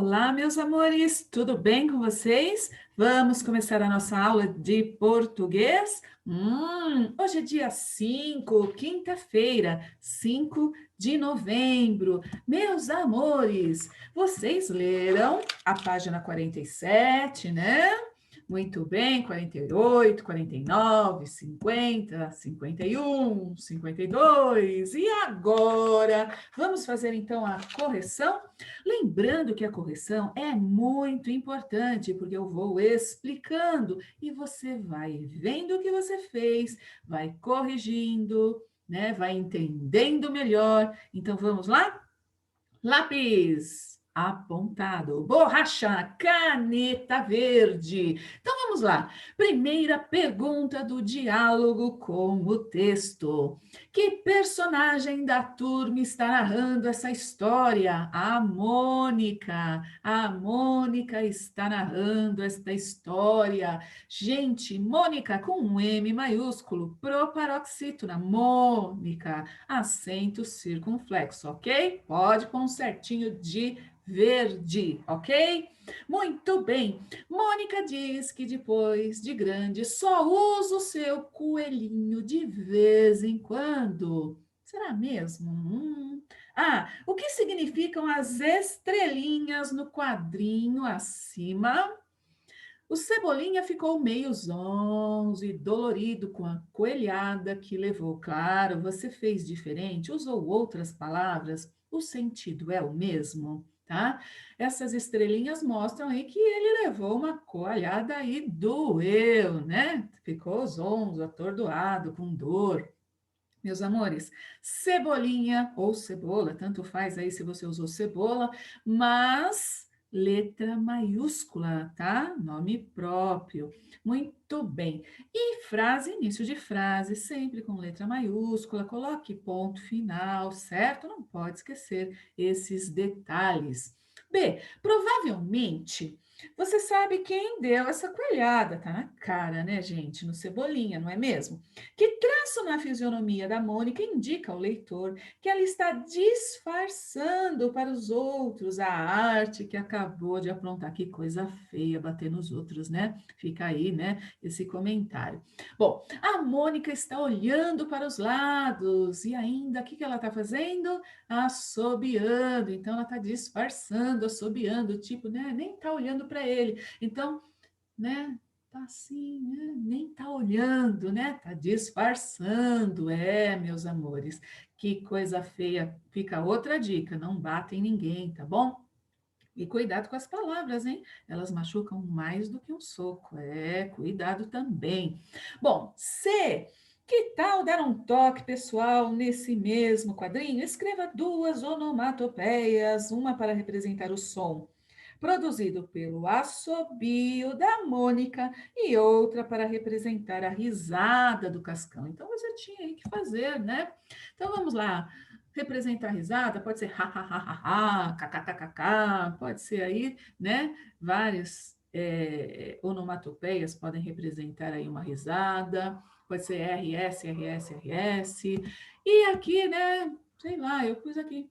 Olá, meus amores, tudo bem com vocês? Vamos começar a nossa aula de português? Hoje é dia 5, quinta-feira, 5 de novembro. Meus amores, vocês leram a página 47, né? Muito bem, 48, 49, 50, 51, 52. E agora, vamos fazer então a correção? Lembrando que a correção é muito importante, porque eu vou explicando e você vai vendo o que você fez, vai corrigindo, né? Vai entendendo melhor. Então vamos lá? Lápis apontado, borracha, caneta verde. Então vamos lá. Primeira pergunta do diálogo com o texto. Que personagem da turma está narrando essa história? A Mônica. A Mônica está narrando esta história. Gente, Mônica com um M maiúsculo, proparoxítona. Mônica, acento circunflexo, ok? Pode pôr um certinho de verde, ok? Muito bem. Mônica diz que depois de grande só usa o seu coelhinho de vez em quando. Será mesmo? O que significam as estrelinhas no quadrinho acima? O Cebolinha ficou meio zonzo e dolorido com a coelhada que levou. Claro, você fez diferente, usou outras palavras, o sentido é o mesmo, tá? Essas estrelinhas mostram aí que ele levou uma coelhada e doeu, né? Ficou zonzo, atordoado, com dor. Meus amores, cebolinha ou cebola, tanto faz aí se você usou cebola, mas letra maiúscula, tá? Nome próprio. Muito bem. E frase, início de frase, sempre com letra maiúscula, coloque ponto final, certo? Não pode esquecer esses detalhes. B, provavelmente você sabe quem deu essa coelhada, tá na cara, né, gente? No Cebolinha, não é mesmo? Que traço na fisionomia da Mônica indica ao leitor que ela está disfarçando para os outros a arte que acabou de aprontar. Que coisa feia bater nos outros, né? Fica aí, né, esse comentário. Bom, a Mônica está olhando para os lados e ainda, o que ela está fazendo? Assobiando. Então, ela está disfarçando, assobiando, tipo, né, nem está olhando para ele. Então, né, tá assim, né? Nem tá olhando, né? Tá disfarçando. É, meus amores, que coisa feia. Fica outra dica, não bata em ninguém, tá bom? E cuidado com as palavras, hein? Elas machucam mais do que um soco. É, cuidado também. Bom, C. Que tal dar um toque pessoal nesse mesmo quadrinho? Escreva duas onomatopeias, uma para representar o som produzido pelo assobio da Mônica e outra para representar a risada do Cascão. Então você tinha aí que fazer, né? Então vamos lá. Representar a risada pode ser ha ha ha ha ha, kkkk, pode ser aí, né? Várias onomatopeias podem representar aí uma risada, pode ser RS, RS, RS. E aqui, né? Sei lá, eu pus aqui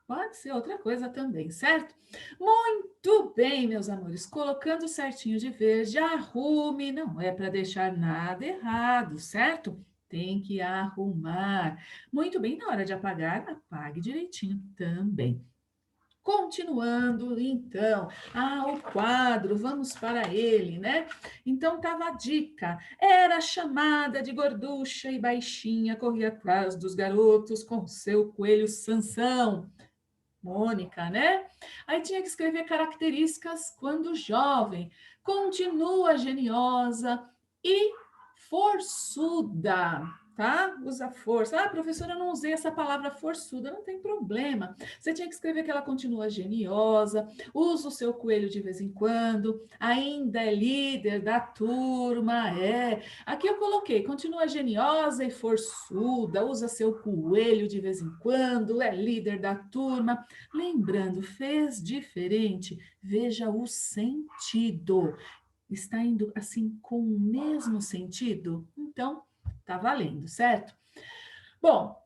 pode ser outra coisa também, certo? Muito bem, meus amores. Colocando certinho de verde, arrume. Não é para deixar nada errado, certo? Tem que arrumar. Muito bem, na hora de apagar, apague direitinho também. Continuando, então, o quadro, vamos para ele, né? Então, tava a dica, era chamada de gorducha e baixinha, corria atrás dos garotos com seu coelho Sansão. Mônica, né? Aí tinha que escrever características quando jovem, continua geniosa e forçuda, tá? Usa força. Professora, eu não usei essa palavra forçuda, não tem problema. Você tinha que escrever que ela continua geniosa, usa o seu coelho de vez em quando, ainda é líder da turma, é. Aqui eu coloquei, continua geniosa e forçuda, usa seu coelho de vez em quando, é líder da turma. Lembrando, fez diferente, veja o sentido. Está indo assim com o mesmo sentido? Então, tá valendo, certo? Bom,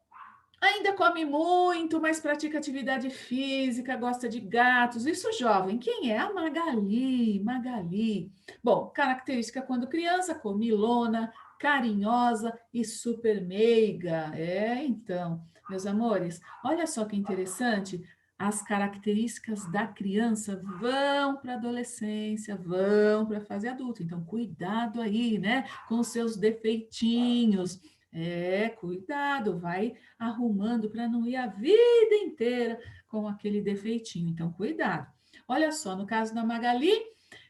Ainda come muito, mas pratica atividade física, gosta de gatos. Isso jovem. Quem é? A Magali. Magali. Bom, característica quando criança, comilona, carinhosa e super meiga. É, então, meus amores, olha só que interessante. As características da criança vão para a adolescência, vão para a fase adulta. Então, cuidado aí, né, com os seus defeitinhos. É, cuidado, vai arrumando para não ir a vida inteira com aquele defeitinho. Então, cuidado. Olha só, no caso da Magali,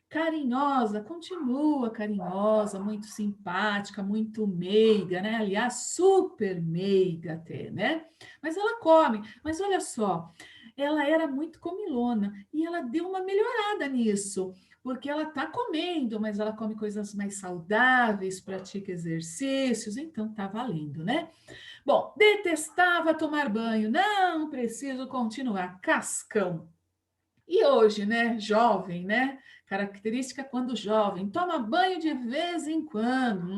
carinhosa, continua carinhosa, muito simpática, muito meiga, né? Aliás, super meiga até, né? Mas ela come. Mas olha só, ela era muito comilona e ela deu uma melhorada nisso. Porque ela está comendo, mas ela come coisas mais saudáveis, pratica exercícios, então tá valendo, né? Bom, detestava tomar banho, não preciso continuar, cascão. E hoje, né, jovem, né? Característica quando jovem, toma banho de vez em quando.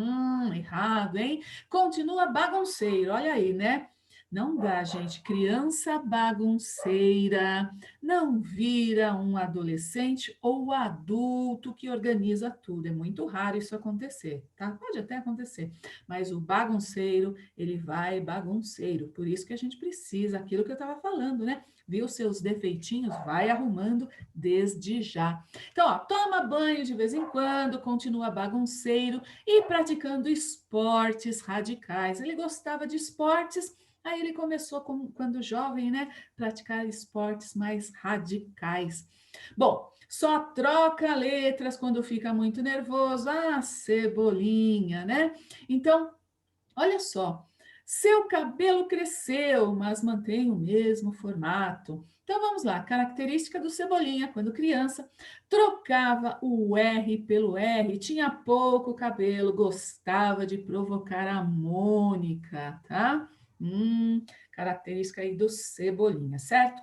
Errado, hein? Continua bagunceiro, olha aí, né? Não dá, gente. Criança bagunceira não vira um adolescente ou adulto que organiza tudo. É muito raro isso acontecer, tá? Pode até acontecer, mas o bagunceiro, ele vai bagunceiro. Por isso que a gente precisa, aquilo que eu estava falando, né? Viu seus defeitinhos, vai arrumando desde já. Então, ó, toma banho de vez em quando, continua bagunceiro e praticando esportes radicais. Ele gostava de esportes, aí ele começou, quando jovem, né, praticar esportes mais radicais. Bom, só troca letras quando fica muito nervoso. Ah, cebolinha, né? Então, olha só, seu cabelo cresceu, mas mantém o mesmo formato. Então vamos lá, característica do Cebolinha, quando criança, trocava o R pelo R, tinha pouco cabelo, gostava de provocar a Mônica, tá? Característica aí do Cebolinha, certo?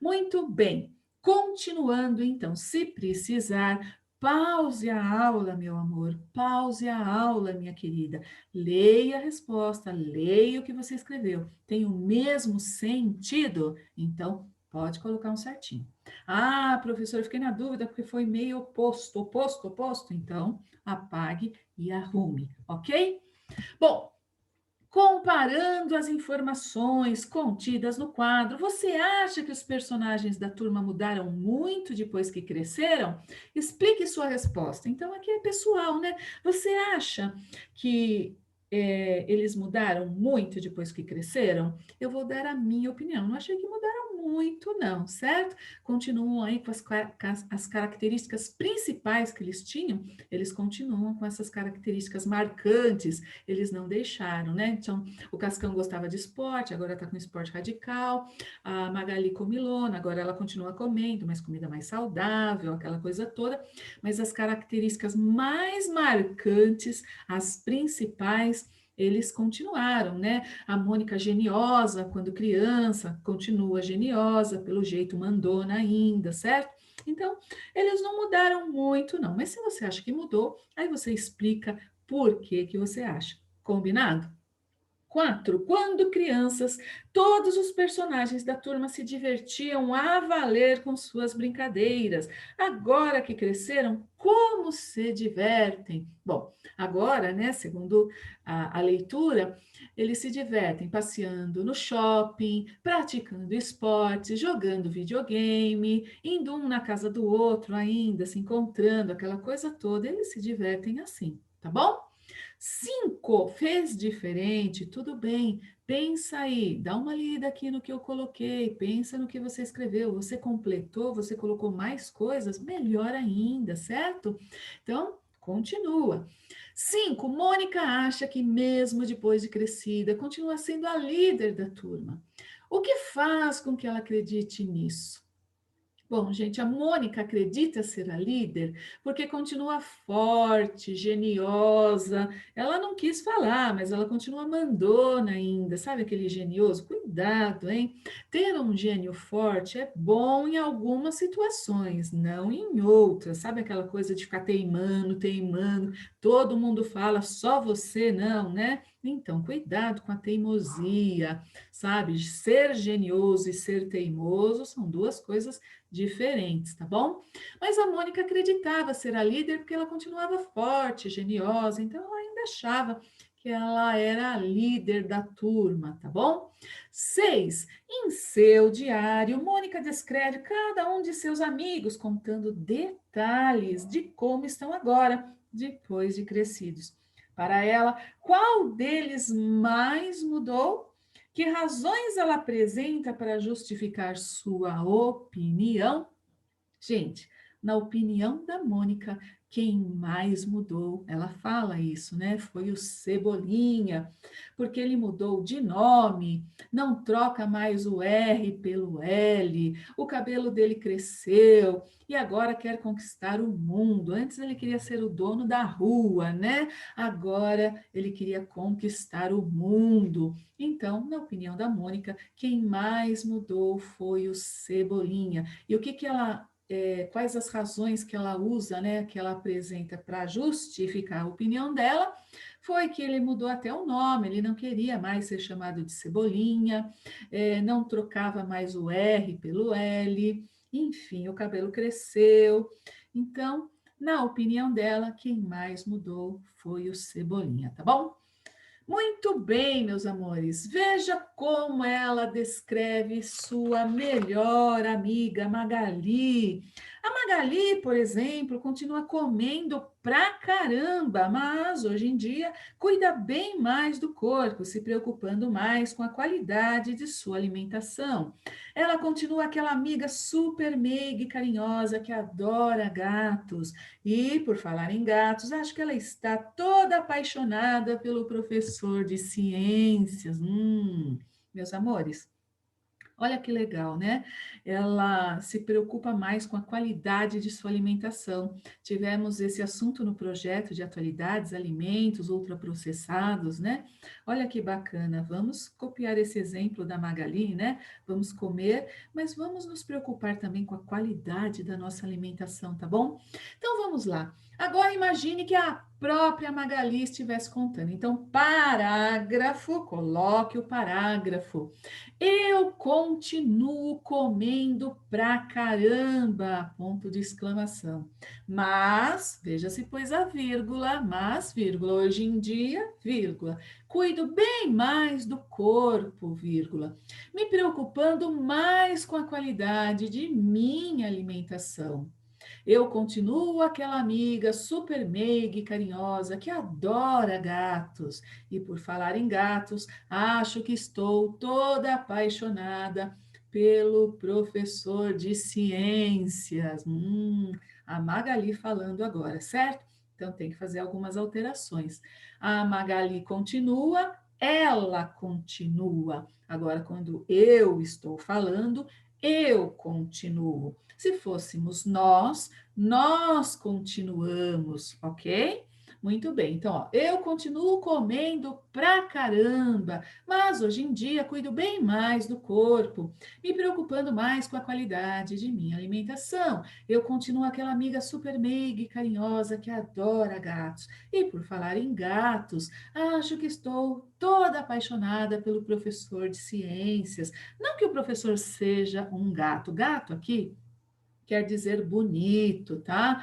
Muito bem. Continuando então, se precisar, pause a aula, meu amor, pause a aula, minha querida. Leia a resposta, leia o que você escreveu. Tem o mesmo sentido? Então, pode colocar um certinho. Ah, professor, eu fiquei na dúvida porque foi meio oposto, oposto, oposto. Então, apague e arrume, ok? Bom, comparando as informações contidas no quadro, você acha que os personagens da turma mudaram muito depois que cresceram? Explique sua resposta. Então, aqui é pessoal, né? Você acha que eles mudaram muito depois que cresceram? Eu vou dar a minha opinião. Não achei que mudaram muito, não, certo? Continuam aí com as características principais que eles tinham, eles continuam com essas características marcantes, eles não deixaram, né? Então, o Cascão gostava de esporte, agora está com esporte radical, a Magali comilona, agora ela continua comendo, mas comida mais saudável, aquela coisa toda, mas as características mais marcantes, as principais, eles continuaram, né? A Mônica geniosa, quando criança, continua geniosa, pelo jeito mandona ainda, certo? Então, eles não mudaram muito, não. Mas se você acha que mudou, aí você explica por que que você acha. Combinado? 4. Quando crianças, todos os personagens da turma se divertiam a valer com suas brincadeiras. Agora que cresceram, como se divertem? Bom, agora, né, segundo a leitura, eles se divertem passeando no shopping, praticando esportes, jogando videogame, indo um na casa do outro ainda, se encontrando, aquela coisa toda. Eles se divertem assim, tá bom? 5, fez diferente, tudo bem. Pensa aí, dá uma lida aqui no que eu coloquei, pensa no que você escreveu. Você completou, você colocou mais coisas, melhor ainda, certo? Então, continua. 5, Mônica acha que mesmo depois de crescida, continua sendo a líder da turma. O que faz com que ela acredite nisso? Bom, gente, a Mônica acredita ser a líder porque continua forte, geniosa. Ela não quis falar, mas ela continua mandona ainda. Sabe aquele genioso? Cuidado, hein? Ter um gênio forte é bom em algumas situações, não em outras. Sabe aquela coisa de ficar teimando, teimando, todo mundo fala, só você não, né? Então, cuidado com a teimosia, sabe? Ser genioso e ser teimoso são duas coisas diferentes, tá bom? Mas a Mônica acreditava ser a líder porque ela continuava forte, geniosa, então ela ainda achava que ela era a líder da turma, tá bom? 6. Em seu diário, Mônica descreve cada um de seus amigos, contando detalhes de como estão agora, depois de crescidos. Para ela, qual deles mais mudou? Que razões ela apresenta para justificar sua opinião? Gente, na opinião da Mônica, quem mais mudou, ela fala isso, né? Foi o Cebolinha, porque ele mudou de nome, não troca mais o R pelo L, o cabelo dele cresceu e agora quer conquistar o mundo. Antes ele queria ser o dono da rua, né? Agora ele queria conquistar o mundo. Então, na opinião da Mônica, quem mais mudou foi o Cebolinha. E o que que ela quais as razões que ela usa, né, que ela apresenta para justificar a opinião dela, foi que ele mudou até o nome, ele não queria mais ser chamado de Cebolinha, não trocava mais o R pelo L, enfim, o cabelo cresceu. Então, na opinião dela, quem mais mudou foi o Cebolinha, tá bom? Muito bem, meus amores. Veja como ela descreve sua melhor amiga Magali. A Magali, por exemplo, continua comendo pra caramba, mas hoje em dia cuida bem mais do corpo, se preocupando mais com a qualidade de sua alimentação. Ela continua aquela amiga super meiga e carinhosa que adora gatos. E, por falar em gatos, acho que ela está toda apaixonada pelo professor de ciências. Meus amores, olha que legal, né? Ela se preocupa mais com a qualidade de sua alimentação. Tivemos esse assunto no projeto de atualidades, alimentos ultraprocessados, né? Olha que bacana. Vamos copiar esse exemplo da Magali, né? Vamos comer, mas vamos nos preocupar também com a qualidade da nossa alimentação, tá bom? Então vamos lá. Agora imagine que a própria Magali estivesse contando. Então, parágrafo, coloque o parágrafo. Eu continuo comendo pra caramba! Ponto de exclamação. Mas, veja se pôs a vírgula, mas, vírgula, hoje em dia, vírgula, cuido bem mais do corpo, vírgula, me preocupando mais com a qualidade de minha alimentação. Eu continuo aquela amiga super meiga e carinhosa que adora gatos. E por falar em gatos, acho que estou toda apaixonada pelo professor de ciências. A Magali falando agora, certo? Então tem que fazer algumas alterações. A Magali continua, ela continua. Agora, quando eu estou falando, eu continuo. Se fôssemos nós continuamos, ok? Muito bem, então, ó, eu continuo comendo pra caramba, mas hoje em dia cuido bem mais do corpo, me preocupando mais com a qualidade de minha alimentação. Eu continuo aquela amiga super meiga e carinhosa que adora gatos. E por falar em gatos, acho que estou toda apaixonada pelo professor de ciências. Não que o professor seja um gato, gato aqui quer dizer bonito, tá?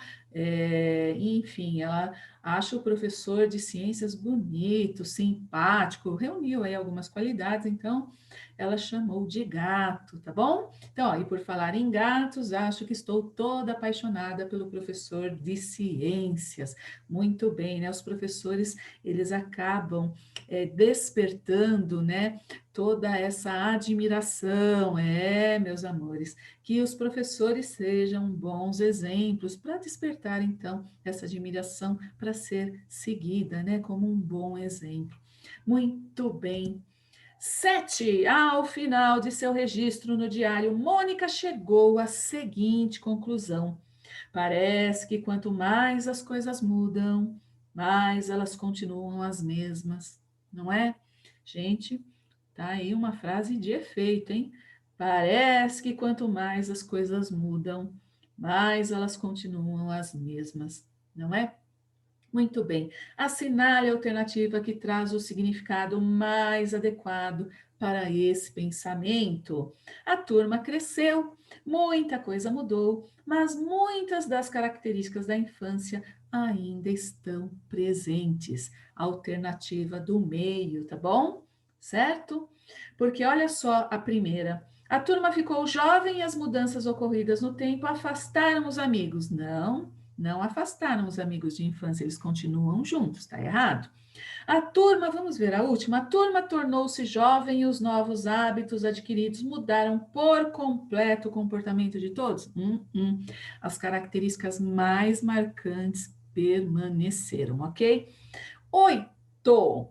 Enfim, ela acha o professor de ciências bonito, simpático, reuniu aí algumas qualidades, então ela chamou de gato, tá bom? Então, ó, e por falar em gatos, acho que estou toda apaixonada pelo professor de ciências. Muito bem, né? Os professores, eles acabam despertando, né? Toda essa admiração, meus amores, que os professores sejam bons exemplos para despertar, então, essa admiração para ser seguida, né, como um bom exemplo. Muito bem. 7. Ao final de seu registro no diário, Mônica chegou à seguinte conclusão: parece que quanto mais as coisas mudam, mais elas continuam as mesmas, não é? Gente, tá aí uma frase de efeito, hein? Parece que quanto mais as coisas mudam, mais elas continuam as mesmas, não é? Muito bem. Assinale a alternativa que traz o significado mais adequado para esse pensamento. A turma cresceu, muita coisa mudou, mas muitas das características da infância ainda estão presentes. Alternativa do meio, tá bom? Certo? Porque olha só a primeira. A turma ficou jovem e as mudanças ocorridas no tempo afastaram os amigos. Não afastaram os amigos de infância, eles continuam juntos, tá errado? A turma, vamos ver a última, a turma tornou-se jovem e os novos hábitos adquiridos mudaram por completo o comportamento de todos? As características mais marcantes permaneceram, ok? 8.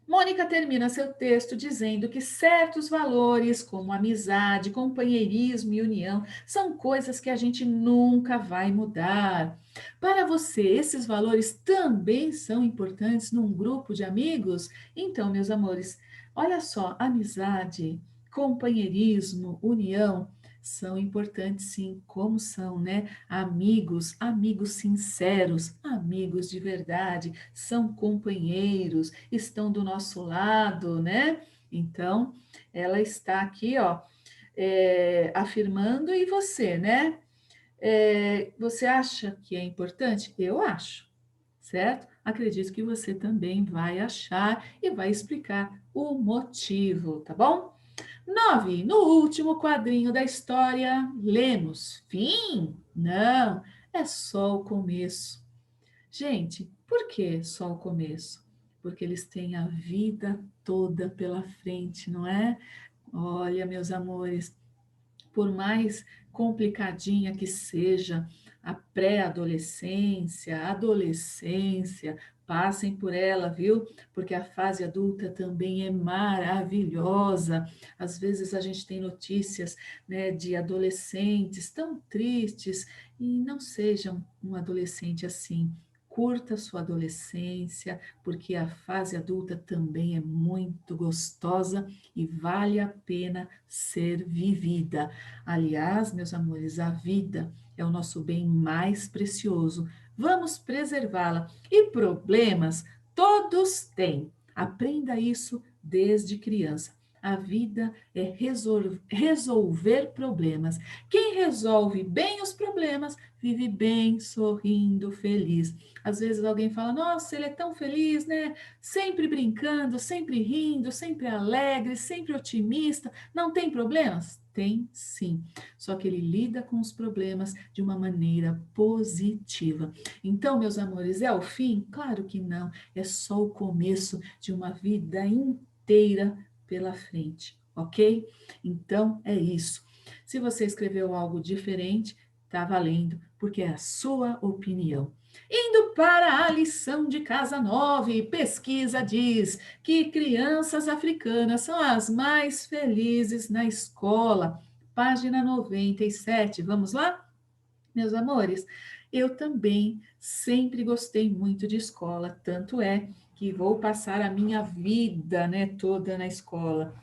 Mônica termina seu texto dizendo que certos valores, como amizade, companheirismo e união, são coisas que a gente nunca vai mudar. Para você, esses valores também são importantes num grupo de amigos? Então, meus amores, olha só, amizade, companheirismo, união. São importantes, sim, como são, né? Amigos, amigos sinceros, amigos de verdade, são companheiros, estão do nosso lado, né? Então, ela está aqui, ó, afirmando, e você, né? Você acha que é importante? Eu acho, certo? Acredito que você também vai achar e vai explicar o motivo, tá bom? 9. No último quadrinho da história, lemos fim? Não, é só o começo. Gente, por que só o começo? Porque eles têm a vida toda pela frente, não é? Olha, meus amores, por mais complicadinha que seja a pré-adolescência, a adolescência, passem por ela, viu? Porque a fase adulta também é maravilhosa. Às vezes a gente tem notícias, né, de adolescentes tão tristes, e não sejam um adolescente assim. Curta sua adolescência, porque a fase adulta também é muito gostosa e vale a pena ser vivida. Aliás, meus amores, a vida é o nosso bem mais precioso. Vamos preservá-la. E problemas todos têm. Aprenda isso desde criança. A vida é resolver problemas. Quem resolve bem os problemas vive bem, sorrindo, feliz. Às vezes alguém fala: Nossa, ele é tão feliz, né? Sempre brincando, sempre rindo, sempre alegre, sempre otimista. Não tem problemas? Tem sim, só que ele lida com os problemas de uma maneira positiva. Então, meus amores, é o fim? Claro que não, é só o começo de uma vida inteira pela frente, ok? Então, é isso. Se você escreveu algo diferente, tá valendo, porque é a sua opinião. Indo para a lição de casa 9, pesquisa diz que crianças africanas são as mais felizes na escola. Página 97. Vamos lá? Meus amores, eu também sempre gostei muito de escola, tanto é que vou passar a minha vida, né, toda na escola.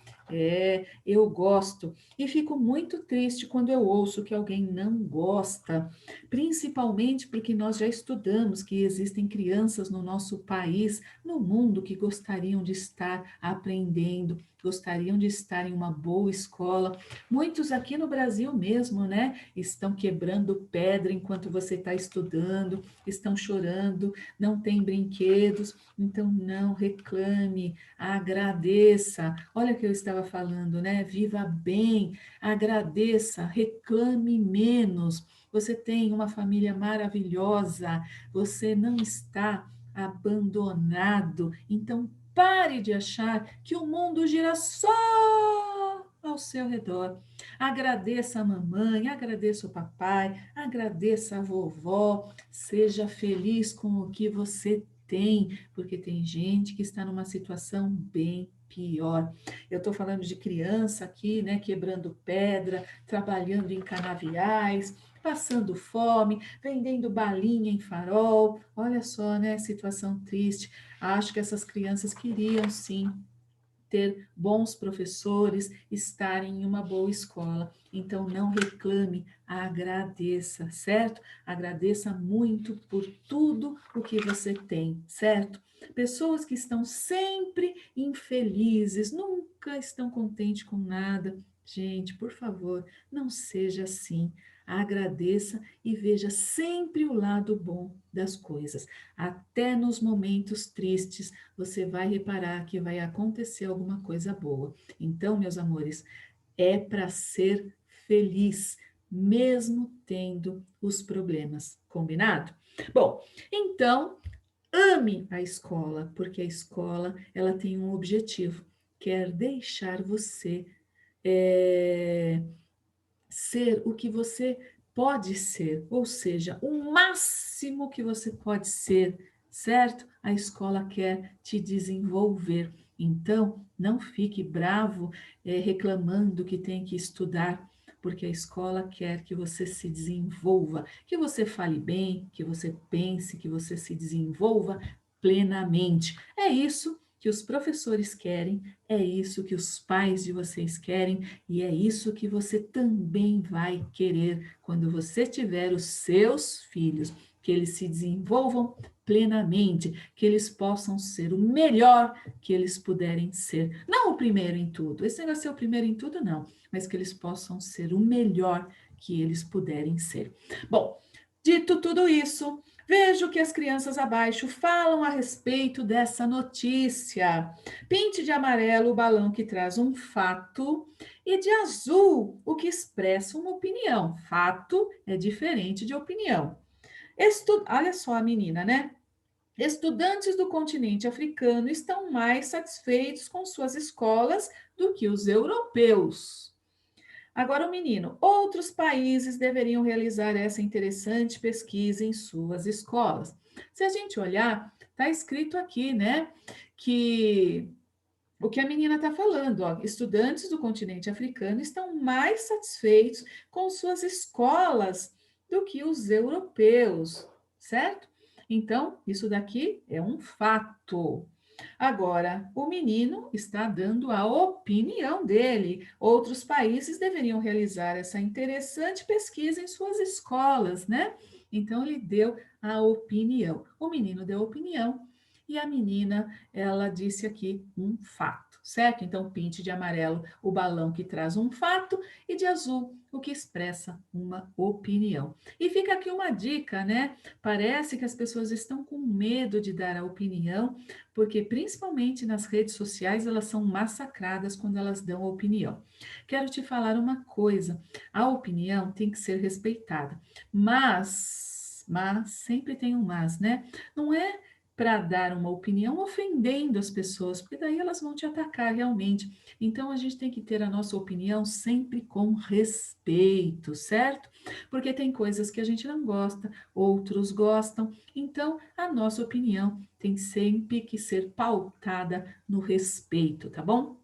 Eu gosto e fico muito triste quando eu ouço que alguém não gosta, principalmente porque nós já estudamos que existem crianças no nosso país, no mundo, que gostariam de estar aprendendo, gostariam de estar em uma boa escola. Muitos aqui no Brasil mesmo, né? Estão quebrando pedra enquanto você está estudando, estão chorando, não tem brinquedos, então não reclame, agradeça. Olha o que eu estava falando, né? Viva bem, agradeça, reclame menos. Você tem uma família maravilhosa, você não está abandonado, então pare de achar que o mundo gira só ao seu redor. Agradeça a mamãe, agradeça o papai, agradeça a vovó, seja feliz com o que você tem, porque tem gente que está numa situação bem pior. Eu estou falando de criança aqui, né, quebrando pedra, trabalhando em canaviais, passando fome, vendendo balinha em farol. Olha só, né, situação triste. Acho que essas crianças queriam sim ter bons professores, estar em uma boa escola. Então, não reclame, agradeça, certo? Agradeça muito por tudo o que você tem, certo? Pessoas que estão sempre infelizes, nunca estão contentes com nada. Gente, por favor, não seja assim. Agradeça e veja sempre o lado bom das coisas. Até nos momentos tristes, você vai reparar que vai acontecer alguma coisa boa. Então, meus amores, é para ser feliz, mesmo tendo os problemas. Combinado? Bom, então, ame a escola, porque a escola ela tem um objetivo, quer deixar você é, ser o que você pode ser, ou seja, o máximo que você pode ser, certo? A escola quer te desenvolver. Então, não fique bravo, reclamando que tem que estudar, porque a escola quer que você se desenvolva, que você fale bem, que você pense, que você se desenvolva plenamente. É isso que os professores querem, é isso que os pais de vocês querem e é isso que você também vai querer quando você tiver os seus filhos, que eles se desenvolvam plenamente, que eles possam ser o melhor que eles puderem ser. Não o primeiro em tudo, esse negócio de ser o primeiro em tudo, não, mas que eles possam ser o melhor que eles puderem ser. Bom, dito tudo isso, vejo que as crianças abaixo falam a respeito dessa notícia. Pinte de amarelo o balão que traz um fato e de azul o que expressa uma opinião. Fato é diferente de opinião. Olha só a menina, né? Estudantes do continente africano estão mais satisfeitos com suas escolas do que os europeus. Agora, o menino, outros países deveriam realizar essa interessante pesquisa em suas escolas. Se a gente olhar, está escrito aqui, né, que o que a menina está falando, ó, estudantes do continente africano estão mais satisfeitos com suas escolas do que os europeus, certo? Então, isso daqui é um fato. Agora, o menino está dando a opinião dele. Outros países deveriam realizar essa interessante pesquisa em suas escolas, né? Então, ele deu a opinião. O menino deu a opinião e a menina, ela disse aqui um fato, certo? Então, pinte de amarelo o balão que traz um fato e de azul o que expressa uma opinião. E fica aqui uma dica, né? Parece que as pessoas estão com medo de dar a opinião, porque principalmente nas redes sociais elas são massacradas quando elas dão a opinião. Quero te falar uma coisa: a opinião tem que ser respeitada, mas sempre tem um mas, né? Não é para dar uma opinião ofendendo as pessoas, porque daí elas vão te atacar realmente. Então a gente tem que ter a nossa opinião sempre com respeito, certo? Porque tem coisas que a gente não gosta, outros gostam. Então a nossa opinião tem sempre que ser pautada no respeito, tá bom?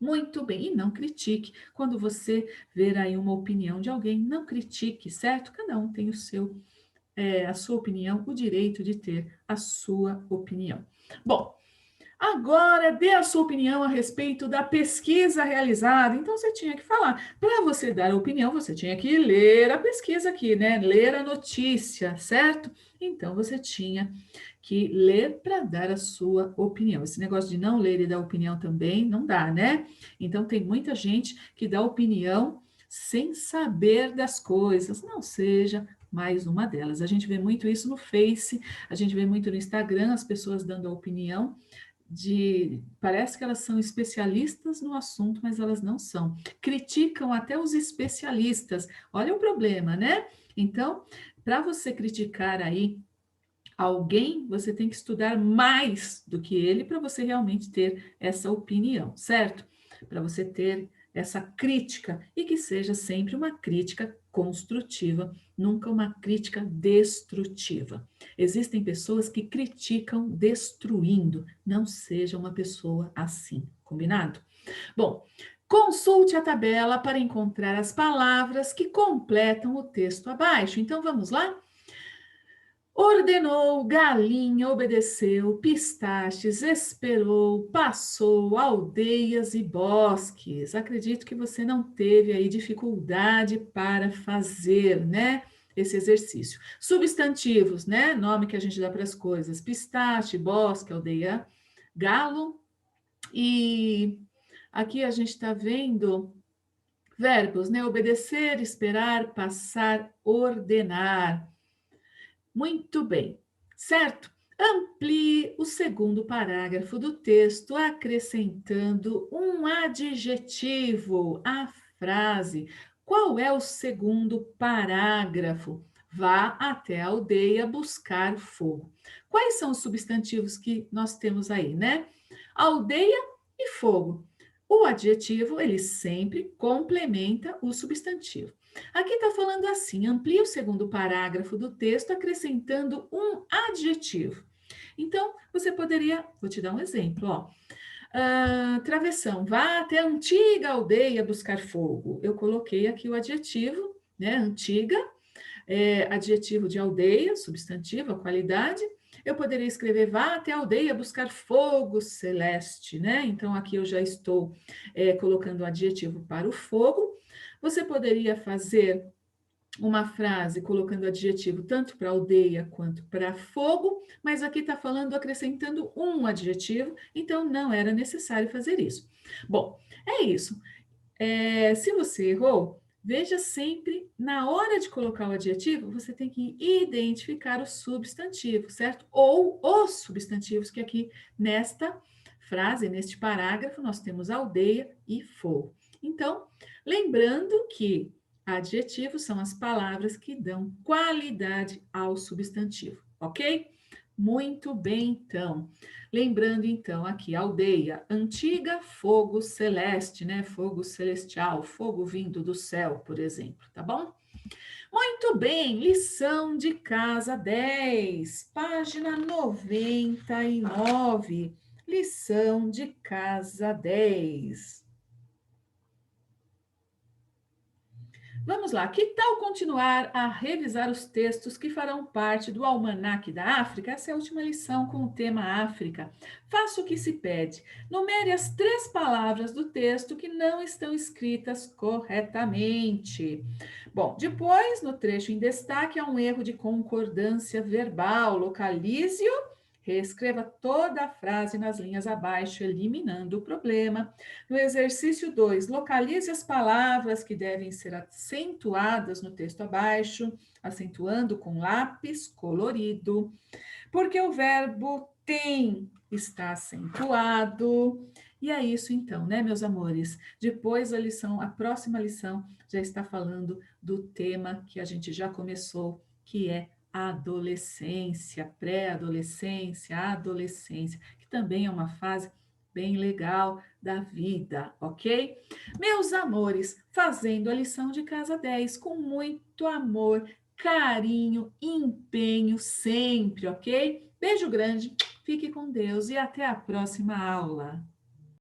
Muito bem, e não critique. Quando você ver aí uma opinião de alguém, não critique, certo? Cada um tem o seu a sua opinião, o direito de ter a sua opinião. Bom, agora dê a sua opinião a respeito da pesquisa realizada. Então, você tinha que falar. Para você dar a opinião, você tinha que ler a pesquisa aqui, né? Ler a notícia, certo? Então, você tinha que ler para dar a sua opinião. Esse negócio de não ler e dar opinião também não dá, né? Então, tem muita gente que dá opinião sem saber das coisas. Não seja mais uma delas. A gente vê muito isso no Face, a gente vê muito no Instagram, as pessoas dando a opinião parece que elas são especialistas no assunto, mas elas não são. Criticam até os especialistas. Olha o problema, né? Então, para você criticar aí alguém, você tem que estudar mais do que ele para você realmente ter essa opinião, certo? Para você ter essa crítica e que seja sempre uma crítica construtiva, nunca uma crítica destrutiva. Existem pessoas que criticam destruindo, não seja uma pessoa assim, combinado? Bom, consulte a tabela para encontrar as palavras que completam o texto abaixo. Então vamos lá? Ordenou, galinha, obedeceu, pistaches, esperou, passou, aldeias e bosques. Acredito que você não teve aí dificuldade para fazer, né? Esse exercício. Substantivos, né? Nome que a gente dá para as coisas: pistache, bosque, aldeia, galo. E aqui a gente está vendo verbos, né? Obedecer, esperar, passar, ordenar. Muito bem, certo? Amplie o segundo parágrafo do texto, acrescentando um adjetivo à frase. Qual é o segundo parágrafo? Vá até a aldeia buscar fogo. Quais são os substantivos que nós temos aí, né? Aldeia e fogo. O adjetivo, ele sempre complementa o substantivo. Aqui está falando assim: amplie o segundo parágrafo do texto acrescentando um adjetivo. Então, você poderia, vou te dar um exemplo, ó. Travessão, vá até a antiga aldeia buscar fogo. Eu coloquei aqui o adjetivo, né? Antiga, adjetivo de aldeia, substantivo, a qualidade. Eu poderia escrever, vá até a aldeia buscar fogo celeste, né? Então, aqui eu já estou colocando o adjetivo para o fogo. Você poderia fazer uma frase colocando adjetivo tanto para aldeia quanto para fogo, mas aqui está falando acrescentando um adjetivo, então não era necessário fazer isso. Bom, é isso. Se você errou, veja sempre, na hora de colocar o adjetivo, você tem que identificar o substantivo, certo? Ou os substantivos, que aqui nesta frase, neste parágrafo, nós temos aldeia e fogo. Então, lembrando que adjetivos são as palavras que dão qualidade ao substantivo, ok? Muito bem, então. Lembrando, então, aqui, aldeia, antiga, fogo celeste, né? Fogo celestial, fogo vindo do céu, por exemplo, tá bom? Muito bem, lição de casa 10, página 99. Lição de casa 10. Vamos lá, que tal continuar a revisar os textos que farão parte do Almanaque da África? Essa é a última lição com o tema África. Faça o que se pede. Numere as 3 palavras do texto que não estão escritas corretamente. Bom, depois, no trecho em destaque, há um erro de concordância verbal. Localize-o. Reescreva toda a frase nas linhas abaixo, eliminando o problema. No exercício 2, localize as palavras que devem ser acentuadas no texto abaixo, acentuando com lápis colorido, porque o verbo tem está acentuado. E é isso então, né, meus amores? Depois a próxima lição já está falando do tema que a gente já começou, que é adolescência, pré-adolescência, adolescência, que também é uma fase bem legal da vida, ok? Meus amores, fazendo a lição de casa 10 com muito amor, carinho, empenho sempre, ok? Beijo grande, fique com Deus e até a próxima aula.